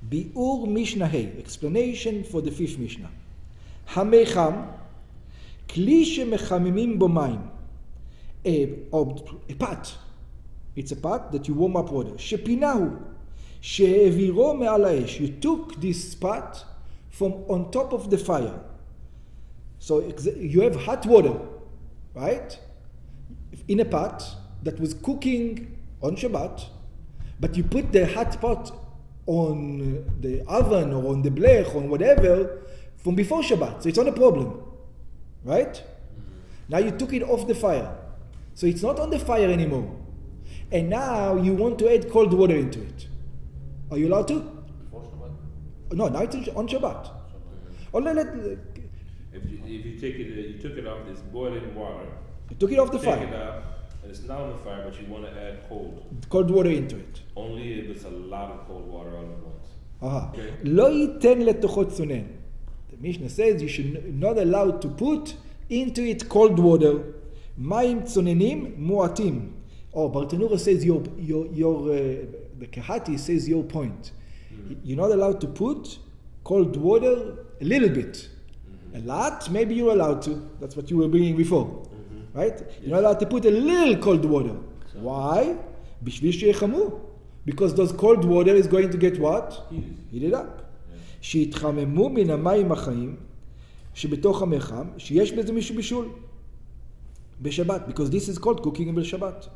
Bi'ur Mishnah Hey, explanation for the fifth Mishnah. Hamecham, kli shemechamimim bo mayim. A pot. It's a pot that you warm up water. Shepinahu, she'eviro me'al ha'esh. You took this pot from on top of the fire. So you have hot water, right? In a pot that was cooking on Shabbat, but you put the hot pot on the oven or on the blech or whatever from before Shabbat. So it's not a problem, right? Now you took it off the fire. So it's not on the fire anymore. And now you want to add cold water into it. Are you allowed to? Before Shabbat? No, now it's on Shabbat. Or If you take it, you took it off, it's boiling water. You took it off the Take fire. it out, and it's now on the fire, but you want to add Cold water into it. only if it's a lot of cold water all at once. Okay. לא ייתן לתוכו צונן. The Mishnah says you should not allow to put into it cold water. מים צוננים מועטים. Bartenura says the Kehati says your point. You're not allowed to put cold water a little bit. A lot, maybe you're allowed to. That's what you were bringing before. Right? You're not allowed to put a little cold water. Why? בשביל שיחמו. Because those cold water is going to get what? Heated up. שיתחממו מן המים החיים שבתוך המחם, שיש בזה משהו בישול. בשבת. Because this is called cooking בשבת.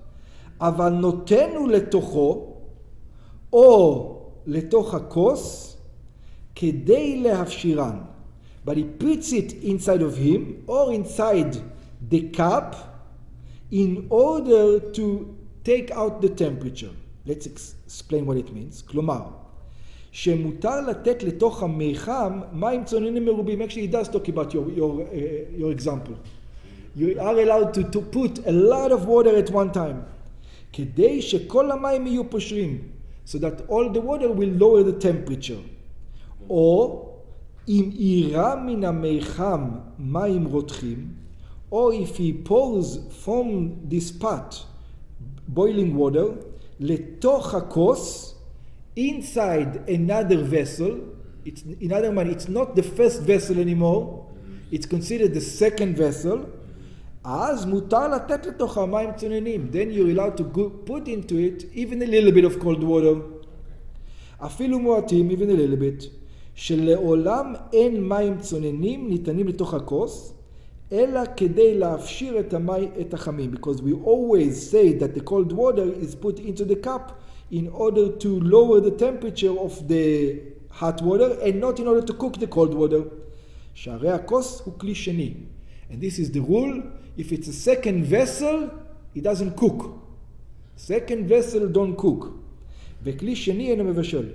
אבל נותנו לתוכו, או לתוך הכוס, כדי להפשירן. But he puts it inside of him, or inside the cup, in order to take out the temperature. Let's explain what it means. כלומר, שמותר לתת לתוך המיחם מים צוננים מרובים. Actually, he does talk about your example. You are allowed to put a lot of water at one time. כדי שכל המים יהיו פושרים. So that all the water will lower the temperature. או אם ירה מן המיחם מים רותחים, or if he pours from this pot boiling water לתוך הכוס, inside another vessel, in other words, it's not the first vessel anymore, it's considered the second vessel, אז מותר לתת לתוך המים צוננים. Then you're allowed to put into it even a little bit of cold water. אפילו מועטים, even a little bit. שלעולם אין מים צוננים ניתנים לתוך הכוס, אלא כדי להפשיר את החמים. Because we always say that the cold water is put into the cup in order to lower the temperature of the hot water and not in order to cook the cold water. שהרי הכוס הוא כלי שני. And this is the rule. If it's a second vessel, it doesn't cook. Second vessel don't cook. וכלי שני אינו מבשל.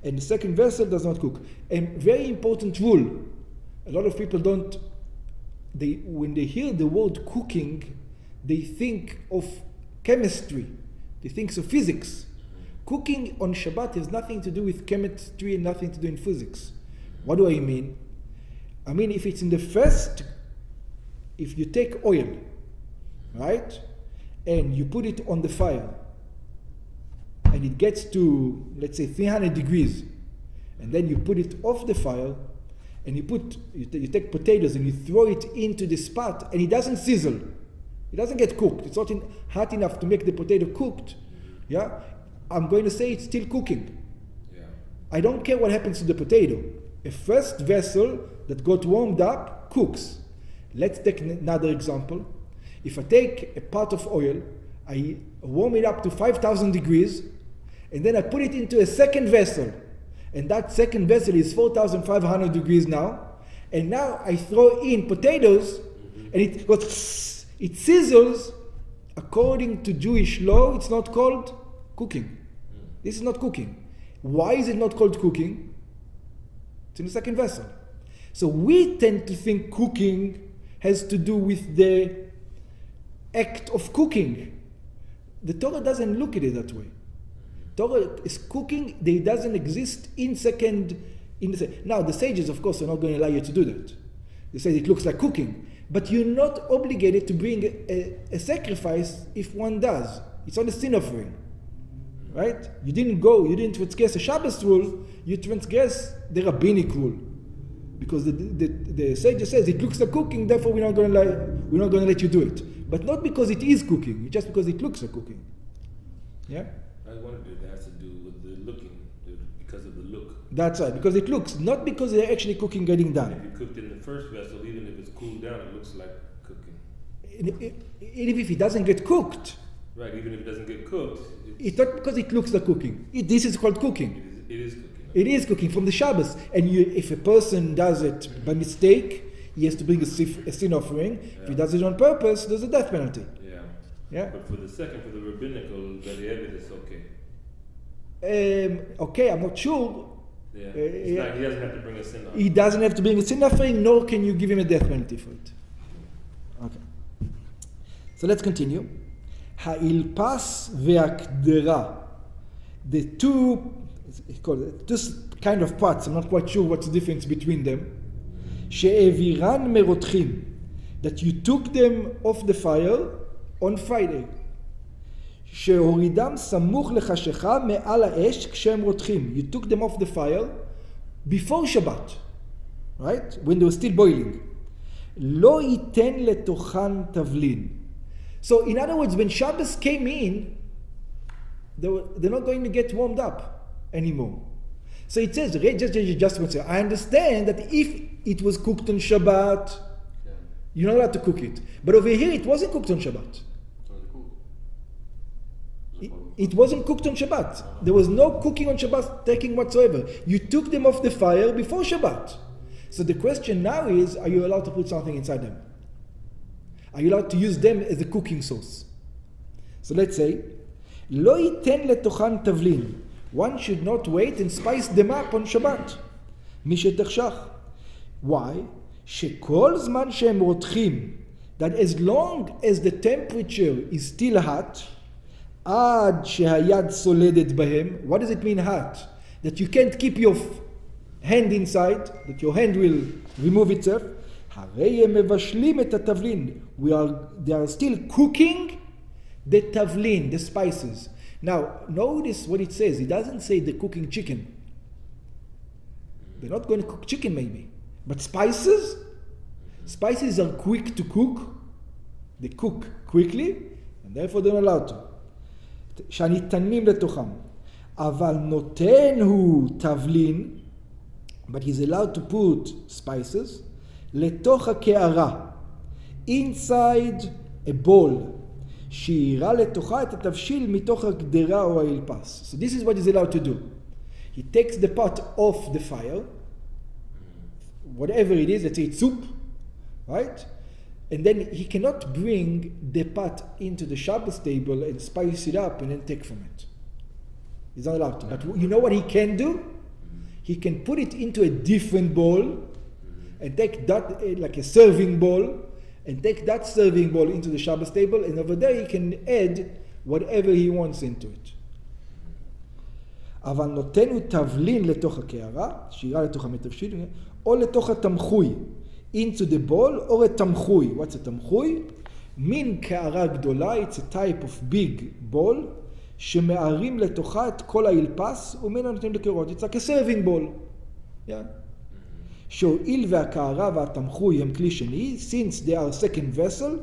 And the second vessel does not cook. A very important rule. A lot of people don't, when they hear the word cooking, they think of chemistry. They think of physics. Cooking on Shabbat has nothing to do with chemistry and nothing to do in physics. What do I mean? I mean, if it's in the first, if you take oil, right, and you put it on the fire, and it gets to, let's say, 300 degrees, and then you put it off the fire, and you take potatoes and you throw it into this pot, and it doesn't sizzle. It doesn't get cooked. It's not hot enough to make the potato cooked. Yeah? I'm going to say it's still cooking. Yeah. I don't care what happens to the potato. A first vessel that got warmed up cooks. Let's take another example. If I take a pot of oil, I warm it up to 5,000 degrees, and then I put it into a second vessel. And that second vessel is 4,500 degrees now. And now I throw in potatoes, and it sizzles. According to Jewish law, it's not called cooking. This is not cooking. Why is it not called cooking? It's in the second vessel. So we tend to think cooking has to do with the act of cooking. The Torah doesn't look at it that way. Torah is cooking, it doesn't exist in the Now, the sages, of course, are not going to allow you to do that. They say it looks like cooking. But you're not obligated to bring a sacrifice if one does. It's not a sin offering. right? You didn't transgress a Shabbos rule, you transgress the rabbinic rule. Because the sage says it looks like cooking, therefore we're not going to let you do it. But not because it is cooking, just because it looks like cooking. Yeah? I wondered if it has to do with the looking, because of the look. That's right, because it looks, not because they're actually cooking getting done. If you cooked in the first vessel, even if it's cooled down, it looks like cooking. Even if it doesn't get cooked. Right, even if it doesn't get cooked. It's not because it looks like cooking. This is called cooking. It is cooking. It is cooking from the Shabbos. And if a person does it by mistake, he has to bring a sin offering. Yeah. If he does it on purpose, there's a death penalty. Yeah. Yeah. But for the rabbinical, the evidence, okay, I'm not sure. Yeah. He doesn't have to bring a sin offering. He doesn't have to bring a sin offering, nor can you give him a death penalty for it. Okay. So let's continue. Ha'ilpas ve'akdera. The two kind of parts, I'm not quite sure what's the difference between them. She'eviran merotchim. That you took them off the fire on Friday. She'horidam samuch lechashecha me'al ha'esh kshem rotchim. You took them off the fire before Shabbat. Right? When they were still boiling. Lo yiten letochan tavlin. So in other words, when Shabbos came in, they're not going to get warmed up anymore. So it says, just one second. I understand that if it was cooked on Shabbat, you're not allowed to cook it. But over here, it wasn't cooked on Shabbat. It wasn't cooked on Shabbat. There was no cooking on Shabbat taking whatsoever. You took them off the fire before Shabbat. So the question now is, are you allowed to put something inside them? Are you allowed to use them as a cooking sauce? So let's say, Lo yiten letochan tavlin. One should not wait and spice them up on Shabbat. Mishetachshach. Why? Shekol zman shem rotchim. That as long as the temperature is still hot, ad shehayad soledet bahem. What does it mean hot? That you can't keep your hand inside, that your hand will remove itself. Harei mevashlim et hatavlin. They are still cooking the tavlin, the spices. Now, notice what it says. It doesn't say they're cooking chicken. They're not going to cook chicken maybe. But spices are quick to cook. They cook quickly, and therefore they're not allowed to. שניתנים לתוכם. אבל נותן הוא תבלין, but he's allowed to put spices, לתוך הקערה, inside a bowl, שירה לתוכה את התבשיל מתוך הגדרה או האלפס. So this is what he's allowed to do. He takes the pot off the fire, whatever it is, let's say it's soup, right? And then he cannot bring the pot into the Shabbos table and spice it up and then take from it. He's not allowed to. But you know what he can do? He can put it into a different bowl and take that, like a serving bowl, and take that serving bowl into the Shabbos table, and over there he can add whatever he wants into it. אבל נותן הוא תבלין לתוך הקערה, שירה לתוך המתבשיל, או לתוך התמחוי, into the bowl, or a tamchui. What's a tamchui? מין קערה גדולה, it's a type of big bowl, שמערים לתוכה את כל האלפס, ומנה נותנים לקערות. It's like a serving bowl. Yeah. שהואיל והקערה והתמחוי הם כלי שני, since they are second vessel,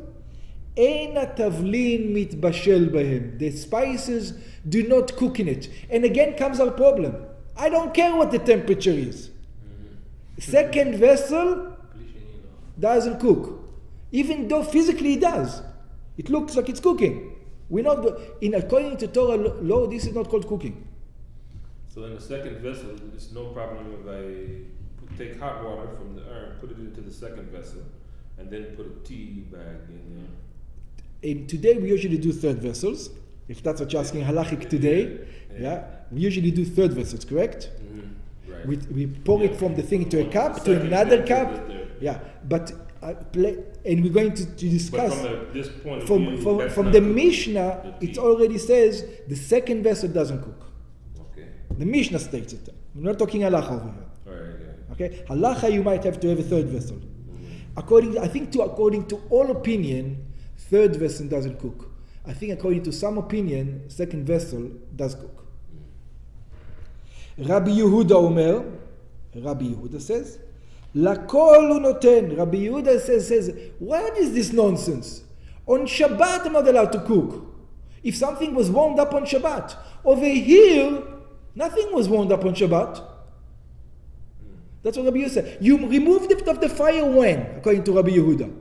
אין התבלין מתבשל בהם. The spices do not cook in it. And again comes our problem. I don't care what the temperature is. Second vessel doesn't cook. Even though physically it does. It looks like it's cooking. According to Torah law, this is not called cooking. So in the second vessel, it's no problem if I take hot water from the urn, put it into the second vessel, and then put a tea bag in there. And today we usually do third vessels. If that's what you're asking halachic today, yeah. We usually do third vessels, correct? Mm-hmm. Right. We pour it from the thing into a cup to another cup. Yeah, but and we're going to discuss. But from this point of view, from the Mishnah, it already says the second vessel doesn't cook. Okay. The Mishnah states it. We're not talking halacha over here. All right. Okay, halacha you might have to have a third vessel. Mm-hmm. According to all opinion, third vessel doesn't cook. I think according to some opinion, second vessel does cook. Rabbi Yehuda Omer, Rabbi Yehuda says, Lakol hu noten. Rabbi Yehuda says, what is this nonsense? On Shabbat I'm not allowed to cook. If something was warmed up on Shabbat. Over here, nothing was warmed up on Shabbat. That's what Rabbi Yehuda said. You removed it of the fire when, according to Rabbi Yehuda?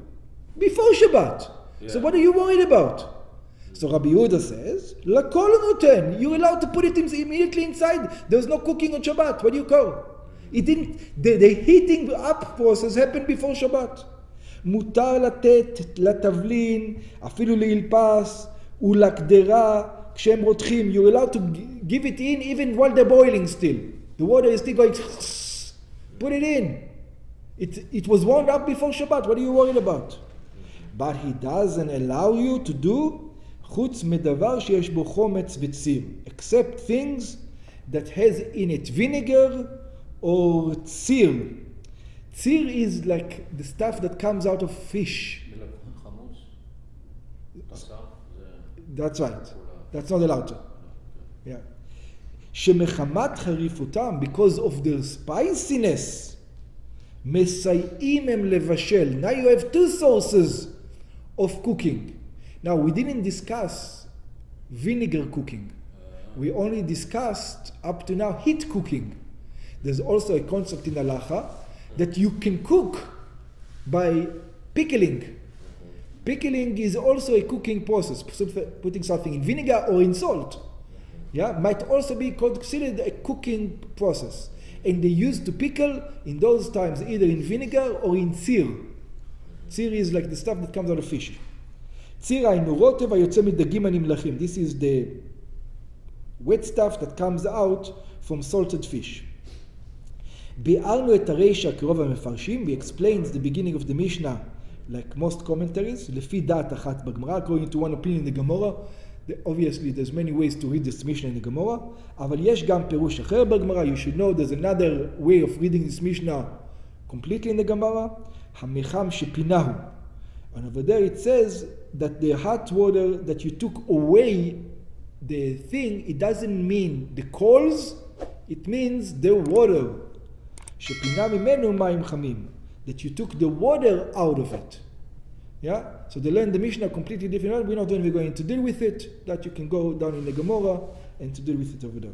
Before Shabbat. Yeah. So what are you worried about? So Rabbi Yehuda says, Lakol hu noten. You're allowed to put it immediately inside. There's no cooking on Shabbat. What do you call? It didn't. The heating up process happened before Shabbat. מותר לתת לתבלין, אפילו לאלפס, ולקדרה, כשהם רותחים. You're allowed to give it in even while they're boiling still. The water is still going, put it in. It was warmed up before Shabbat. What are you worried about? But he doesn't allow you to do חוץ מדבר שיש בו חומץ וציר. Except things that has in it vinegar or tzir. Tzir is like the stuff that comes out of fish. That's right. That's not allowed to. Yeah. שמחמת חריפותם, because of their spiciness, מסייעים הם לבשל. Now you have two sources of cooking. Now we didn't discuss vinegar cooking. We only discussed up to now heat cooking. There's also a concept in halacha that you can cook by pickling. Pickling is also a cooking process, putting something in vinegar or in salt. Yeah, might also be considered a cooking process. And they used to pickle in those times either in vinegar or in tzir. Tzir is like the stuff that comes out of fish. ציר היינו רוטב היוצא מדגים הנמלחים. This is the wet stuff that comes out from salted fish. ביארנו את הרישא כרוב המפרשים. We explained the beginning of the Mishnah like most commentaries. לפי דעת אחת בגמרא, according to one opinion in the Gemara. Obviously there's many ways to read this Mishnah in the Gemara. אבל יש גם פירוש אחר בגמרא. You should know there's another way of reading this Mishnah completely in the Gemara. המחם שפינהו. And over there it says that the hot water that you took away the thing, it doesn't mean the coals, it means the water. שפינה ממנו מים חמים. That you took the water out of it. Yeah? So they learn the Mishnah completely different. We're not even going to deal with it. That you can go down in the Gemara and to deal with it over there.